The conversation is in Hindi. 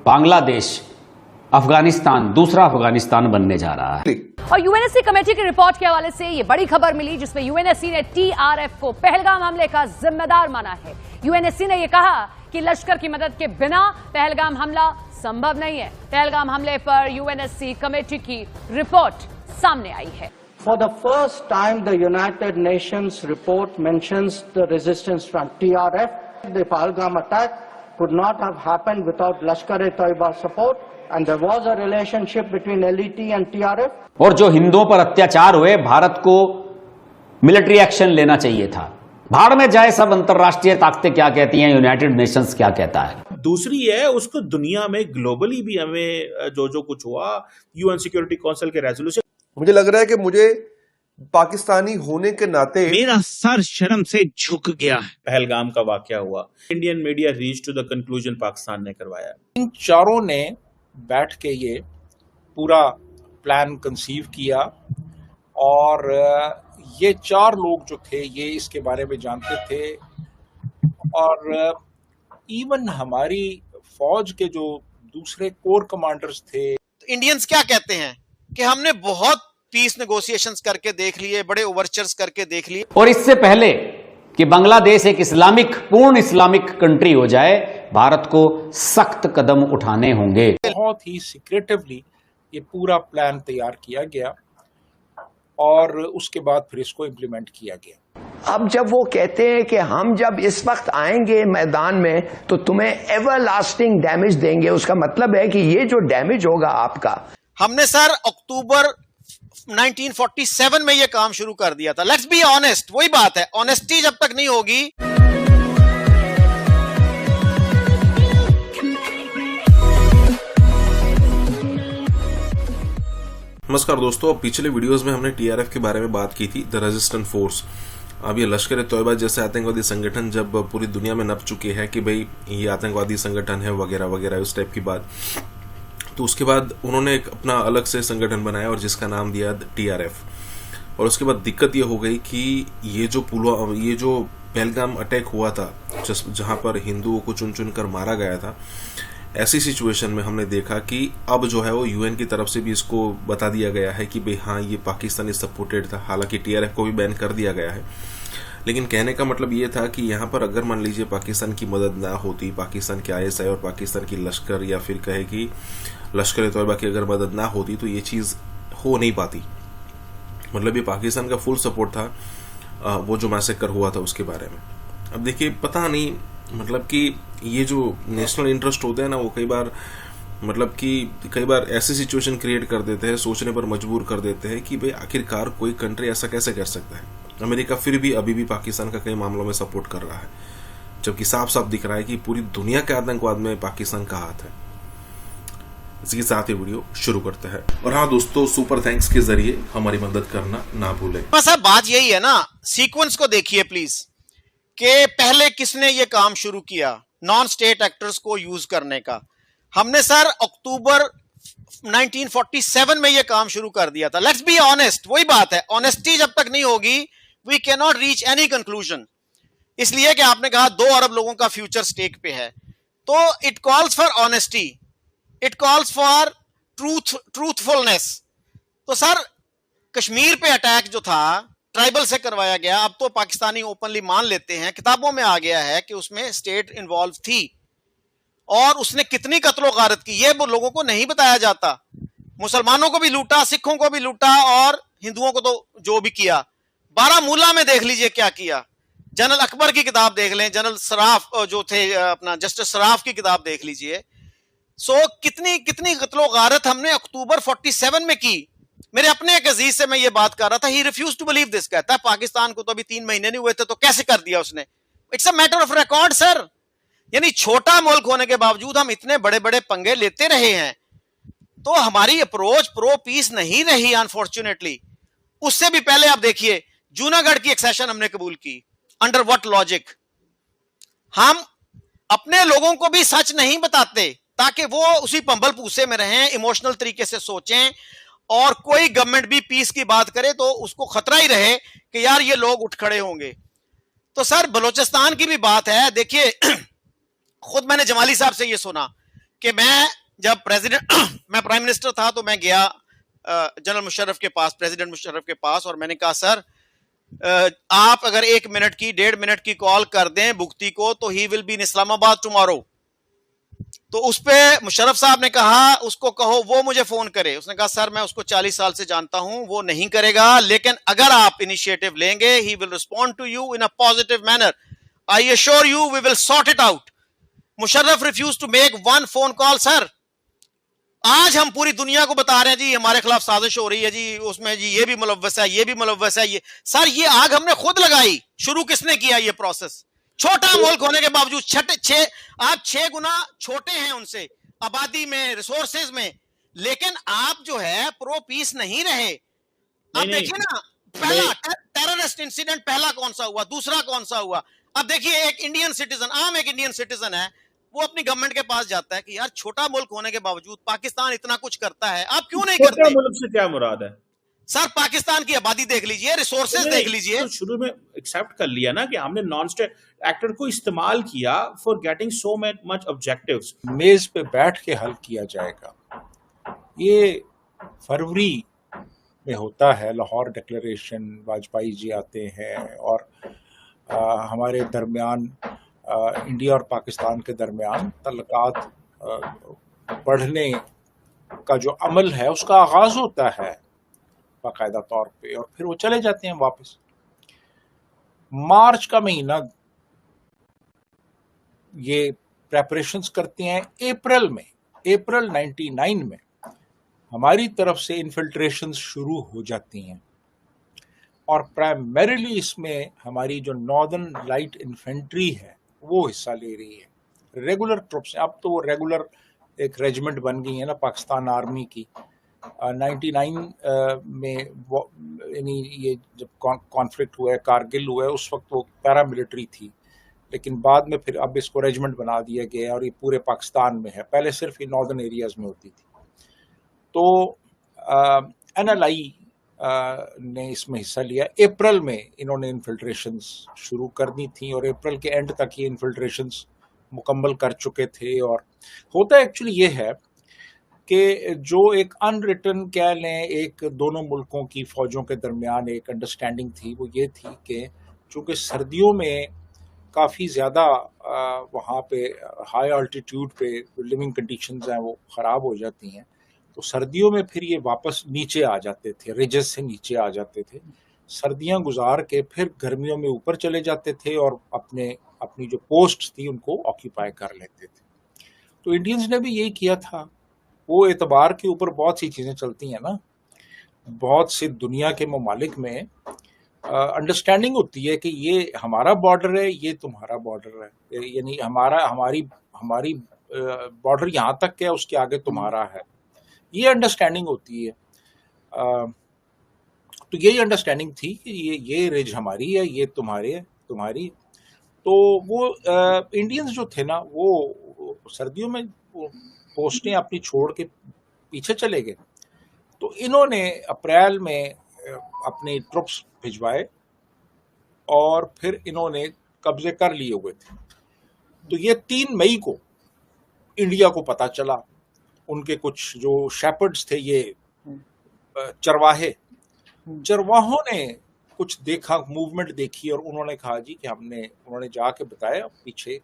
बांग्लादेश अफगानिस्तान दूसरा अफगानिस्तान बनने जा रहा है। और यूएनएससी कमेटी की रिपोर्ट के हवाले से ये बड़ी खबर मिली जिसमें यूएनएससी ने टीआरएफ को पहलगाम हमले का जिम्मेदार माना है। यूएनएससी ने यह कहा कि लश्कर की मदद के बिना पहलगाम हमला संभव नहीं है। पहलगाम हमले पर यूएनएससी कमेटी की रिपोर्ट सामने आई है। For the first time, the United Nations report mentions the resistance front, TRF. The Pahalgam attack could not have happened without Lashkar-e-Taiba support, and there was a relationship between LET and TRF. और जो हिंदुओं पर अत्याचार हुए, भारत को मिलिट्री एक्शन लेना चाहिए था। भाड़ में जाए सब अंतर्राष्ट्रीय ताकतें क्या कहती हैं, यूनाइटेड नेशंस क्या कहता है। दूसरी है उसको दुनिया में ग्लोबली भी हमें जो कुछ हुआ यूएन सिक्योरिटी काउंसिल के रेजोल्यूशन, मुझे लग रहा है कि मुझे पाकिस्तानी होने के नाते मेरा सर शर्म से झुक गया है। पहलगाम का वाकया हुआ, Indian media reach to the conclusion Pakistan ने करवाया। इन चारों ने बैठ के ये पूरा प्लान कंसीव किया और ये चार लोग जो थे ये इसके बारे में जानते थे और इवन हमारी फौज के जो दूसरे कोर कमांडर्स थे। इंडियंस क्या कहते हैं कि हमने बहुत पीस नेगोशिएशंस करके देख लिए, बड़े ओवरचर्स करके देख लिए, और इससे पहले कि बांग्लादेश एक पूर्ण इस्लामिक कंट्री हो जाए, भारत को सख्त कदम उठाने होंगे। बहुत ही सीक्रेटिवली ये पूरा प्लान तैयार किया गया और उसके बाद फिर इसको इम्प्लीमेंट किया गया। अब जब वो कहते हैं कि हम जब इस वक्त आएंगे मैदान में तो तुम्हें एवरलास्टिंग डैमेज देंगे, उसका मतलब है कि ये जो डैमेज होगा आपका। हमने सर अक्टूबर 1947 में ये काम शुरू कर दिया था। लेट्स बी ऑनेस्ट, वही बात है, ऑनेस्टी जब तक नहीं होगी। नमस्कार दोस्तों, पिछले वीडियोस में हमने टीआरएफ के बारे में बात की थी, द रेजिस्टेंट फोर्स। अब ये लश्कर-ए-तौयबा जैसे आतंकवादी संगठन जब पूरी दुनिया में नप चुके हैं कि भाई ये आतंकवादी संगठन है वगैरह वगैरह उस टाइप की बात, तो उसके बाद उन्होंने एक अपना अलग से संगठन बनाया और जिसका नाम दिया टीआरएफ। और उसके बाद दिक्कत ये हो गई कि ये जो पहलगाम अटैक हुआ था जहां पर हिंदुओं को चुन चुन कर मारा गया था, ऐसी सिचुएशन में हमने देखा कि अब जो है वो यूएन की तरफ से भी इसको बता दिया गया है कि भाई हाँ ये पाकिस्तानी सपोर्टेड था। हालांकि टीआरएफ को भी बैन कर दिया गया है, लेकिन कहने का मतलब ये था कि यहाँ पर अगर मान लीजिए पाकिस्तान की मदद ना होती, पाकिस्तान के आईएसआई और पाकिस्तान की लश्कर या फिर कहे कि लश्कर-ए-तौयबा की अगर मदद ना होती तो ये चीज़ हो नहीं पाती। मतलब ये पाकिस्तान का फुल सपोर्ट था वो जो मैसेकर हुआ था उसके बारे में। अब देखिए, पता नहीं मतलब कि ये जो नेशनल इंटरेस्ट होते हैं ना, वो कई बार ऐसी सिचुएशन क्रिएट कर देते हैं, सोचने पर मजबूर कर देते हैं कि भाई आखिरकार कोई कंट्री ऐसा कैसे कर सकता है। अमेरिका फिर भी अभी भी पाकिस्तान का कई मामलों में सपोर्ट कर रहा है, जबकि साफ साफ दिख रहा है कि पूरी दुनिया के आतंकवाद में पाकिस्तान का हाथ है। इसी के साथ ही वीडियो शुरू करते हैं। और हाँ दोस्तों, सुपर थैंक्स के जरिए हमारी मदद करना ना भूलें। साहब बात यही है ना, सीक्वेंस को देखिए प्लीज, कि पहले किसने ये काम शुरू किया नॉन स्टेट एक्टर्स को यूज करने का। हमने सर अक्टूबर 1947 में ये काम शुरू कर दिया था। लेट्स बी ऑनेस्ट, वही बात है, ऑनेस्टी जब तक नहीं होगी we can not reach any conclusion. इसलिए कि आपने कहा 2 अरब लोगों का फ्यूचर स्टेक पे है, तो it calls for honesty, it calls for truthfulness. तो सर कश्मीर पे अटैक जो था ट्राइबल से करवाया गया, अब तो पाकिस्तानी ओपनली मान लेते हैं, किताबों में आ गया है कि उसमें स्टेट इन्वॉल्व थी और उसने कितनी कत्लो गारत की ये वो लोगों को नहीं बताया जाता। मुसलमानों को भी लूटा, सिखों को भी लूटा और हिंदुओं को तो जो भी किया। बारामूला में देख लीजिए क्या किया। जनरल अकबर की किताब देख लें, जनरल सराफ जो थे अपना जस्टिस सराफ की किताब देख लीजिए। सो कितनी कत्लो गारत हमने अक्टूबर 47 में की। मेरे अपने एक अजीज से मैं ये बात कर रहा था, he refuse to believe this. कहता है पाकिस्तान को तो अभी 3 महीने नहीं हुए थे तो कैसे कर दिया उसने। It's a matter of record sir. यानी छोटा मुल्क होने के बावजूद हम इतने बड़े बड़े पंगे लेते रहे हैं, तो हमारी अप्रोच प्रो पीस नहीं रही अनफॉर्चुनेटली। उससे भी पहले आप देखिए जूनागढ़ की एक्सेशन हमने कबूल की, अंडर व्हाट लॉजिक। हम अपने लोगों को भी सच नहीं बताते ताकि वो उसी पंबल पूसे में रहें, इमोशनल तरीके से सोचें, और कोई गवर्नमेंट भी पीस की बात करे तो उसको खतरा ही रहे कि यार ये लोग उठ खड़े होंगे। तो सर बलोचिस्तान की भी बात है, देखिए खुद मैंने जमाली साहब से ये सुना कि मैं जब मैं प्राइम मिनिस्टर था तो मैं गया जनरल मुशर्रफ के पास, प्रेसिडेंट मुशर्रफ के पास, और मैंने कहा सर आप अगर 1 मिनट की 1.5 मिनट की कॉल कर दें भुगती को तो he will be in Islamabad tomorrow. तो उस पे मुशर्रफ साहब ने कहा उसको कहो वो मुझे फोन करे। उसने कहा सर मैं उसको 40 साल से जानता हूं, वो नहीं करेगा, लेकिन अगर आप इनिशिएटिव लेंगे he will respond to you in a positive manner, I assure you we will sort it out. Musharraf refuse to make one phone call. Sir आज हम पूरी दुनिया को बता रहे हैं जी हमारे खिलाफ साजिश हो रही है जी, उसमें जी ये भी मुलव्वस है, ये भी मुलव्वस है। ये सर ये आग हमने खुद लगाई। शुरू किसने किया ये प्रोसेस? छोटा मुल्क होने के बावजूद आप 6 गुना छोटे हैं उनसे आबादी में, रिसोर्सेज में, लेकिन आप जो है प्रो पीस नहीं रहे। अब देखिए ना, पहला टेररिस्ट इंसिडेंट पहला कौन सा हुआ, दूसरा कौन सा हुआ। अब देखिए एक इंडियन सिटीजन, आम एक इंडियन सिटीजन है, वो अपनी गवर्नमेंट के पास जाता है कि यार छोटा मुल्क होने के बावजूद पाकिस्तान इतना कुछ करता है, आप क्यों नहीं करते? मुल्क से क्या मुराद है सर? पाकिस्तान की आबादी देख लीजिए, रिसोर्सेज देख लीजिए। तो शुरू में एक्सेप्ट कर लिया ना कि हमने नॉन स्टेट एक्टर को इस्तेमाल किया for getting so much objectives. मेज पे बैठ के हल किया जाएगा। ये फरवरी में होता है, लाहौर डिक्लेरेशन, वाजपेयी जी आते हैं और हमारे दरमियान इंडिया और पाकिस्तान के दरमियान तल्लुकात बढ़ने का जो अमल है उसका आगाज होता है बाकायदा तौर पे, और फिर वो चले जाते हैं वापस। मार्च का महीना ये प्रेपरेशंस करते हैं। अप्रैल 99 में हमारी तरफ से इन्फिल्ट्रेशंस शुरू हो जाती हैं, और प्राइमरीली इसमें हमारी जो नॉर्दर्न लाइट इन्फेंट्री है वो हिस्सा ले रही है। रेगुलर ट्रुप्स, अब तो वो रेगुलर एक रेजिमेंट बन गई है ना पाकिस्तान आर्मी की। 99 में यानी ये जब कॉन्फ्लिक्ट हुआ है, कारगिल हुआ है, उस वक्त वो पैरामिलिट्री थी, लेकिन बाद में फिर अब इसको रेजिमेंट बना दिया गया और ये पूरे पाकिस्तान में है। पहले सिर्फ ये नॉर्दर्न एरियाज में होती थी। तो NLI ने इसमें हिस्सा लिया। अप्रैल में इन्होंने इन्फिल्ट्रेशंस शुरू कर दी थी और अप्रैल के एंड तक ये इन्फिल्ट्रेशंस मुकम्मल कर चुके थे। और होता एक्चुअली ये है कि जो एक अनरिटन कह लें, एक दोनों मुल्कों की फौजों के दरमियान एक अंडरस्टैंडिंग थी, वो ये थी कि चूँकि सर्दियों में काफ़ी ज़्यादा वहाँ पे हाई अल्टीट्यूड पे लिविंग कंडीशंस हैं वो ख़राब हो जाती हैं, तो सर्दियों में फिर ये वापस नीचे आ जाते थे, रिजेस से नीचे आ जाते थे। सर्दियां गुजार के फिर गर्मियों में ऊपर चले जाते थे और अपनी जो पोस्ट थी उनको ऑक्यूपाई कर लेते थे। तो इंडियंस ने भी यही किया था। वो एतबार के ऊपर बहुत सी चीज़ें चलती हैं ना, बहुत से दुनिया के ममालिक में अंडरस्टैंडिंग होती है कि ये हमारा बॉर्डर है, ये तुम्हारा बॉर्डर है, यानी हमारी बॉर्डर यहाँ तक है, उसके आगे तुम्हारा है, ये अंडरस्टैंडिंग होती है। तो यही अंडरस्टैंडिंग थी कि ये रिज हमारी है, ये तुम्हारी। तो वो इंडियंस जो थे ना, वो सर्दियों में पोस्टें अपनी छोड़ के पीछे चले गए। तो इन्होंने अप्रैल में अपने ट्रुप्स भिजवाए और फिर इन्होंने कब्जे कर लिए हुए थे। तो ये 3 मई को इंडिया को पता चला। उनके कुछ जो शेपर्ड्स थे, ये चरवाहों ने कुछ देखा, मूवमेंट देखी, और उन्होंने कहा जी कि उन्होंने जाके बताया पीछे